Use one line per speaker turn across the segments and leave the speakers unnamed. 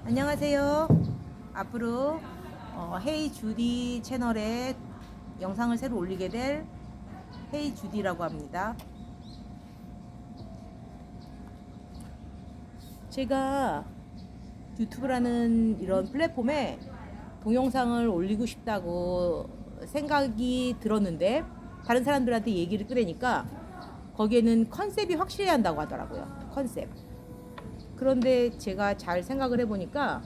안녕하세요. 앞으로 헤이 주디 채널에 영상을 새로 올리게 될 헤이 주디라고 합니다. 제가 유튜브라는 이런 플랫폼에 동영상을 올리고 싶다고 생각이 들었는데 다른 사람들한테 얘기를 꺼내니까 거기에는 컨셉이 확실해야 한다고 하더라고요. 컨셉. 그런데 제가 잘 생각을 해보니까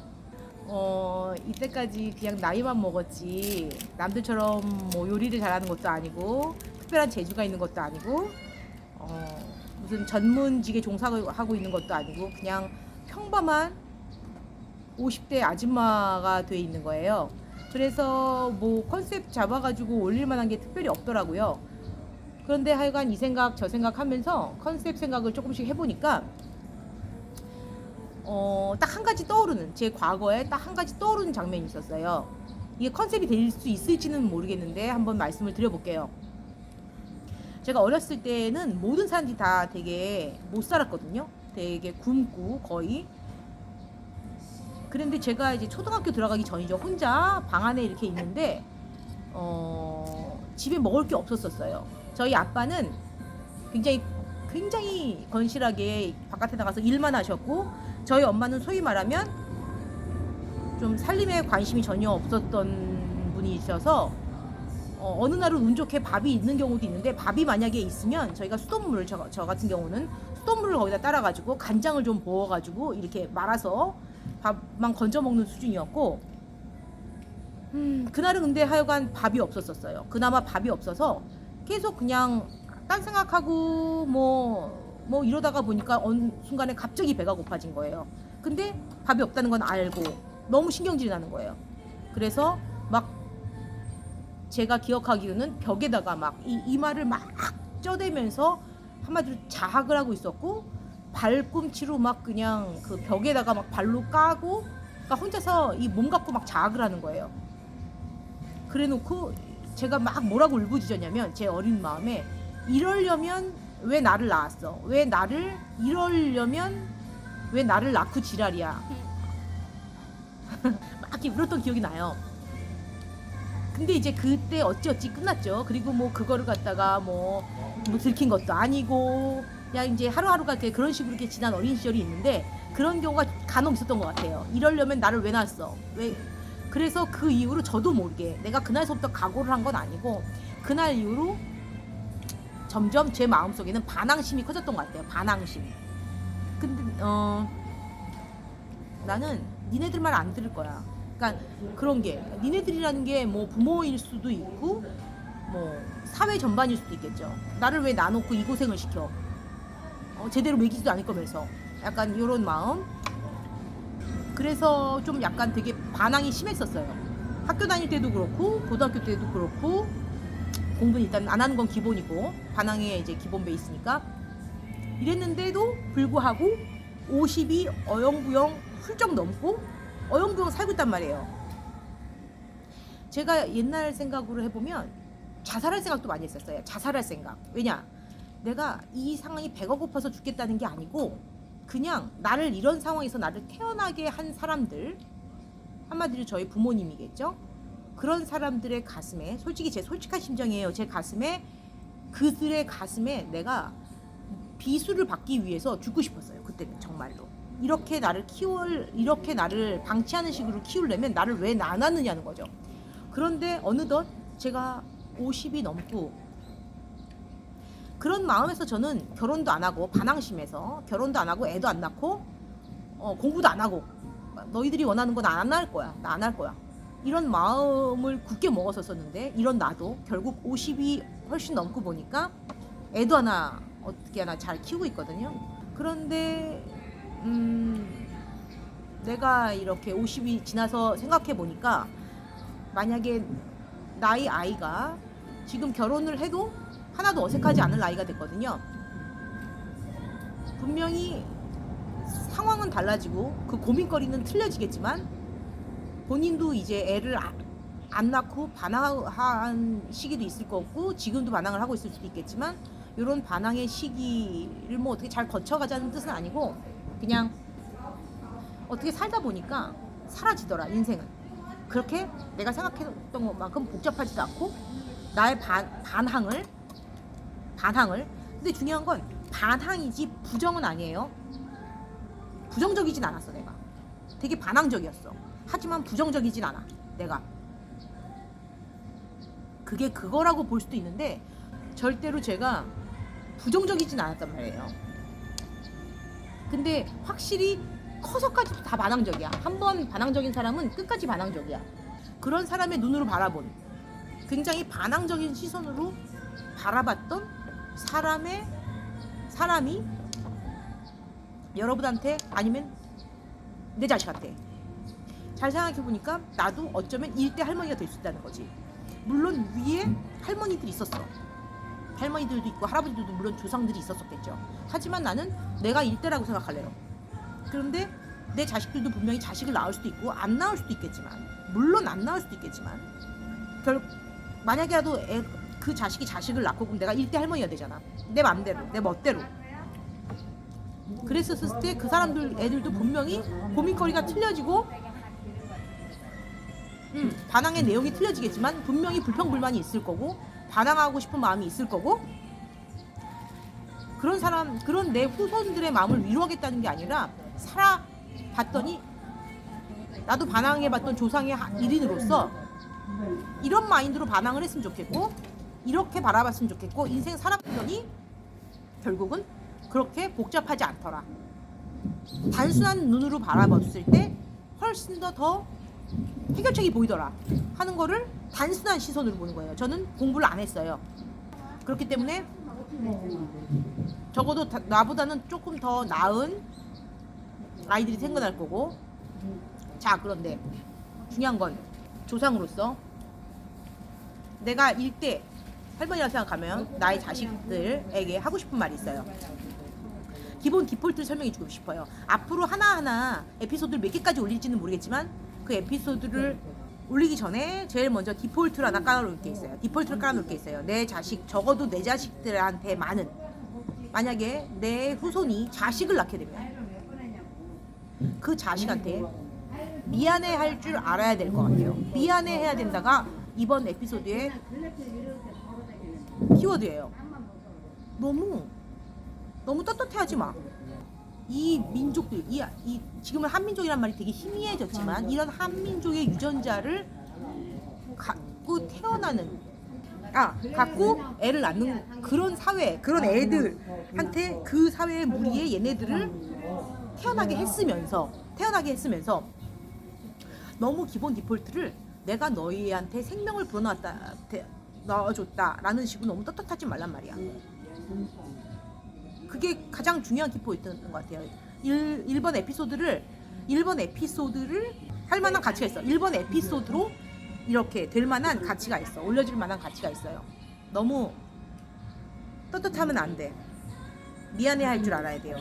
이때까지 그냥 나이만 먹었지 남들처럼 뭐 요리를 잘하는 것도 아니고 특별한 재주가 있는 것도 아니고 무슨 전문직에 종사하고 있는 것도 아니고 그냥 평범한 50대 아줌마가 돼 있는 거예요. 그래서 뭐 컨셉 잡아가지고 올릴 만한 게 특별히 없더라고요. 그런데 하여간 이 생각 저 생각 하면서 컨셉 생각을 조금씩 해보니까 딱 한 가지 떠오르는 제 과거에 딱 한 가지 떠오르는 장면이 있었어요. 이게 컨셉이 될 수 있을지는 모르겠는데 한번 말씀을 드려볼게요. 제가 어렸을 때는 모든 사람들이 다 되게 못 살았거든요. 되게 굶고 거의. 그런데 제가 이제 초등학교 들어가기 전이죠. 혼자 방 안에 이렇게 있는데 집에 먹을 게 없었어요. 저희 아빠는 굉장히 건실하게 바깥에 나가서 일만 하셨고 저희 엄마는 소위 말하면 좀 살림에 관심이 전혀 없었던 분이셔서 어느 날은 운 좋게 밥이 있는 경우도 있는데 밥이 만약에 있으면 저희가 수돗물을 저 같은 경우는 수돗물을 거기다 따라가지고 간장을 좀 부어가지고 이렇게 말아서 밥만 건져 먹는 수준이었고 그날은 근데 하여간 밥이 없었어요. 그나마 밥이 없어서 계속 그냥 딴 생각하고 뭐 이러다가 보니까 어느 순간에 갑자기 배가 고파진 거예요. 근데 밥이 없다는 건 알고 너무 신경질이 나는 거예요. 그래서 막 제가 기억하기로는 벽에다가 막 이마를 막 쪄대면서 한마디로 자학을 하고 있었고 발꿈치로 막 그냥 그 벽에다가 막 발로 까고 그러니까 혼자서 이 몸 갖고 막 자학을 하는 거예요. 그래놓고 제가 막 뭐라고 울부짖었냐면 제 어린 마음에 이러려면 왜 나를 낳았어? 이러려면 왜 나를 낳고 지랄이야? 막 이렇게 울었던 기억이 나요. 근데 이제 그때 어찌어찌 끝났죠. 그리고 뭐 그거를 갖다가 뭐 들킨 것도 아니고 그냥 이제 하루하루가 그런 식으로 이렇게 지난 어린 시절이 있는데 그런 경우가 간혹 있었던 것 같아요. 이러려면 나를 왜 낳았어? 왜? 그래서 그 이후로 저도 모르게 내가 그날서부터 각오를 한 건 아니고 그날 이후로 점점 제 마음속에는 반항심이 커졌던 것 같아요. 반항심. 근데 나는 니네들 말 안 들을 거야. 그러니까 그런 게 니네들이라는 게 뭐 부모일 수도 있고 뭐 사회 전반일 수도 있겠죠. 나를 왜 놔놓고 이 고생을 시켜? 제대로 먹이지도 않을 거면서 약간 이런 마음. 그래서 좀 약간 되게 반항이 심했었어요. 학교 다닐 때도 그렇고 고등학교 때도 그렇고 공부는 일단 안 하는 건 기본이고 반항의 이제 기본 베이스니까 이랬는데도 불구하고 50이 어영부영 훌쩍 넘고 어영부영 살고 있단 말이에요. 제가 옛날 생각으로 해보면 자살할 생각도 많이 했었어요. 자살할 생각. 왜냐? 내가 이 상황이 배가 고파서 죽겠다는 게 아니고 그냥 나를 이런 상황에서 나를 태어나게 한 사람들, 한마디로 저희 부모님이겠죠. 그런 사람들의 가슴에 솔직히 제 솔직한 심정이에요. 제 가슴에 그들의 가슴에 내가 비수를 받기 위해서 죽고 싶었어요. 그때는 정말로. 이렇게 나를 방치하는 식으로 키우려면 나를 왜 낳았느냐는 거죠. 그런데 어느덧 제가 50이 넘고 그런 마음에서 저는 결혼도 안 하고 반항심에서 결혼도 안 하고 애도 안 낳고 공부도 안 하고 너희들이 원하는 건 안 할 거야. 나 안 할 거야. 이런 마음을 굳게 먹었었는데 이런 나도 결국 50이 훨씬 넘고 보니까 애도 하나 어떻게 하나 잘 키우고 있거든요. 그런데 내가 이렇게 50이 지나서 생각해 보니까 만약에 나의 아이가 지금 결혼을 해도 하나도 어색하지 않을 나이가 됐거든요. 분명히 상황은 달라지고 그 고민거리는 틀려지겠지만 본인도 이제 애를 안 낳고 반항한 시기도 있을 거고 지금도 반항을 하고 있을 수도 있겠지만 이런 반항의 시기를 뭐 어떻게 잘 거쳐가자는 뜻은 아니고 그냥 어떻게 살다 보니까 사라지더라 인생은. 그렇게 내가 생각했던 것만큼 복잡하지도 않고 나의 반항을 근데 중요한 건 반항이지 부정은 아니에요. 부정적이진 않았어. 내가 되게 반항적이었어. 하지만 부정적이진 않아. 내가 그게 그거라고 볼 수도 있는데 절대로 제가 부정적이진 않았단 말이에요. 근데 확실히 커서까지도 다 반항적이야. 한번 반항적인 사람은 끝까지 반항적이야. 그런 사람의 눈으로 바라본, 굉장히 반항적인 시선으로 바라봤던 사람이 여러분한테 아니면 내 자식한테 잘 생각해보니까 나도 어쩌면 일대 할머니가 될 수 있다는 거지. 물론 위에 할머니들이 있었어. 할머니들도 있고 할아버지들도 물론 조상들이 있었었겠죠. 하지만 나는 내가 일대라고 생각할래요. 그런데 내 자식들도 분명히 자식을 낳을 수도 있고 안 낳을 수도 있겠지만, 물론 안 낳을 수도 있겠지만, 만약에라도 그 자식이 자식을 낳고 그럼 내가 일대 할머니가 되잖아. 내 맘대로, 내 멋대로. 그랬었을 때 그 사람들 애들도 분명히 고민거리가 틀려지고 반항의 내용이 틀려지겠지만 분명히 불평불만이 있을 거고 반항하고 싶은 마음이 있을 거고, 그런 내 후손들의 마음을 위로하겠다는 게 아니라 살아봤더니 나도 반항해봤던 조상의 일인으로서 이런 마인드로 반항을 했으면 좋겠고 이렇게 바라봤으면 좋겠고 인생 살아봤더니 결국은 그렇게 복잡하지 않더라. 단순한 눈으로 바라봤을 때 훨씬 더 해결책이 보이더라 하는 거를 단순한 시선으로 보는 거예요. 저는 공부를 안 했어요. 그렇기 때문에 적어도 나보다는 조금 더 나은 아이들이 생겨날 거고. 자, 그런데 중요한 건 조상으로서 내가 일대 할머니라고 생각하면 나의 자식들에게 하고 싶은 말이 있어요. 기본 디폴트를 설명해 주고 싶어요. 앞으로 하나하나 에피소드를 몇 개까지 올릴지는 모르겠지만 그 에피소드를 올리기 전에 제일 먼저 디폴트를 하나 깔아놓을 게 있어요. 디폴트를 깔아놓을 게 있어요. 내 자식, 적어도 내 자식들한테만은, 만약에 내 후손이 자식을 낳게 되면 그 자식한테 미안해 할 줄 알아야 될 것 같아요. 미안해 해야 된다가 이번 에피소드의 키워드예요. 너무 떳떳해 하지 마. 이 민족들, 지금은 한민족이란 말이 되게 희미해졌지만 이런 한민족의 유전자를 갖고 갖고 애를 낳는 그런 사회, 그런 애들한테 그 사회의 무리에 얘네들을 태어나게 했으면서 너무 기본 디폴트를 내가 너희한테 생명을 넣어줬다라는 식으로 너무 떳떳하지 말란 말이야. 그게 가장 중요한 키포인트인 것 같아요. 1번 에피소드를 할 만한 가치가 있어. 1번 에피소드로 이렇게 될 만한 가치가 있어. 올려줄 만한 가치가 있어요. 너무 떳떳하면 안 돼. 미안해 할 줄 알아야 돼요.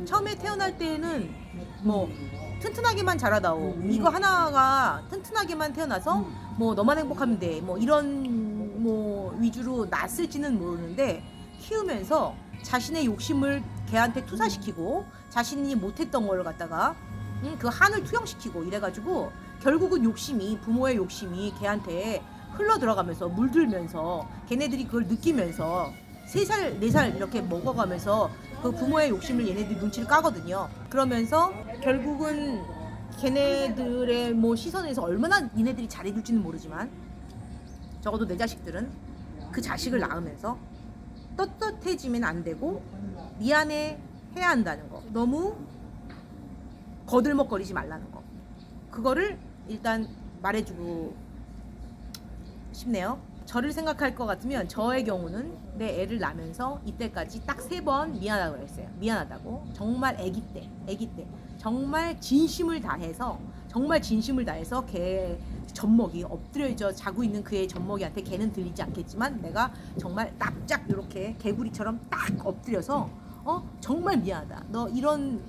처음에 태어날 때는 뭐 튼튼하게만 자라다오, 이거 하나가 튼튼하게만 태어나서 뭐 너만 행복하면 돼, 뭐 이런 뭐 위주로 났을지는 모르는데 키우면서 자신의 욕심을 걔한테 투사시키고 자신이 못했던 걸 갖다가 그 한을 투영시키고 이래가지고 결국은 부모의 욕심이 걔한테 흘러 들어가면서 물들면서 걔네들이 그걸 느끼면서 3살, 4살 이렇게 먹어가면서 그 부모의 욕심을 얘네들이 눈치를 까거든요. 그러면서 결국은 걔네들의 뭐 시선에서 얼마나 얘네들이 잘해줄지는 모르지만 적어도 내 자식들은 그 자식을 낳으면서 떳떳해지면 안 되고 미안해 해야 한다는 거, 너무 거들먹거리지 말라는 거, 그거를 일단 말해주고 싶네요. 저를 생각할 것 같으면 저의 경우는 내 애를 낳으면서 이때까지 딱 3번 미안하다고 했어요. 미안하다고. 정말 아기 때 정말 진심을 다해서 걔 젖먹이 엎드려져 자고 있는 그의 젖먹이한테 걔는 들리지 않겠지만 내가 정말 납작 이렇게 개구리처럼 딱 엎드려서 정말 미안하다. 너 이런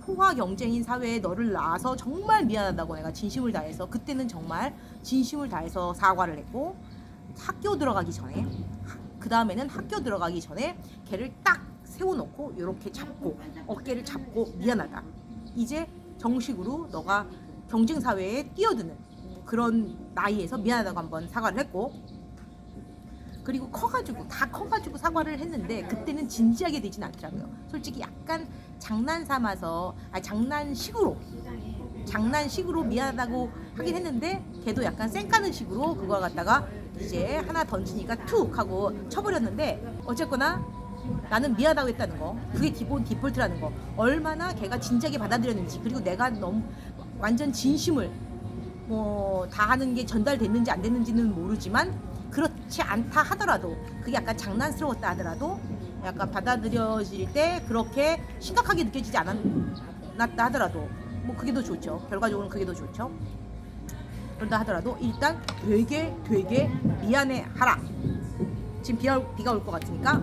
포화 경쟁인 사회에 너를 낳아서 정말 미안하다고 내가 진심을 다해서, 그때는 정말 진심을 다해서 사과를 했고, 학교 들어가기 전에, 그 다음에는 학교 들어가기 전에 걔를 딱 세워놓고 이렇게 잡고 어깨를 잡고 미안하다. 이제 정식으로 너가 경쟁 사회에 뛰어드는 그런 나이에서 미안하다고 한번 사과를 했고, 그리고 다 커가지고 사과를 했는데 그때는 진지하게 되진 않더라고요. 솔직히 약간 장난 삼아서, 장난식으로 미안하다고 하긴 했는데 걔도 약간 쌩까는 식으로 그걸 갖다가 이제 하나 던지니까 툭 하고 쳐버렸는데, 어쨌거나 나는 미안하다고 했다는 거, 그게 기본 디폴트라는 거, 얼마나 걔가 진지하게 받아들였는지, 그리고 내가 너무 완전 진심을 뭐 다 하는 게 전달됐는지 안 됐는지는 모르지만, 그렇지 않다 하더라도, 그게 약간 장난스러웠다 하더라도 약간 받아들여질 때 그렇게 심각하게 느껴지지 않았다 하더라도 뭐 그게 더 좋죠. 결과적으로는 그게 더 좋죠. 그런다 하더라도 일단 되게 미안해 하라. 지금 비가 올 것 같으니까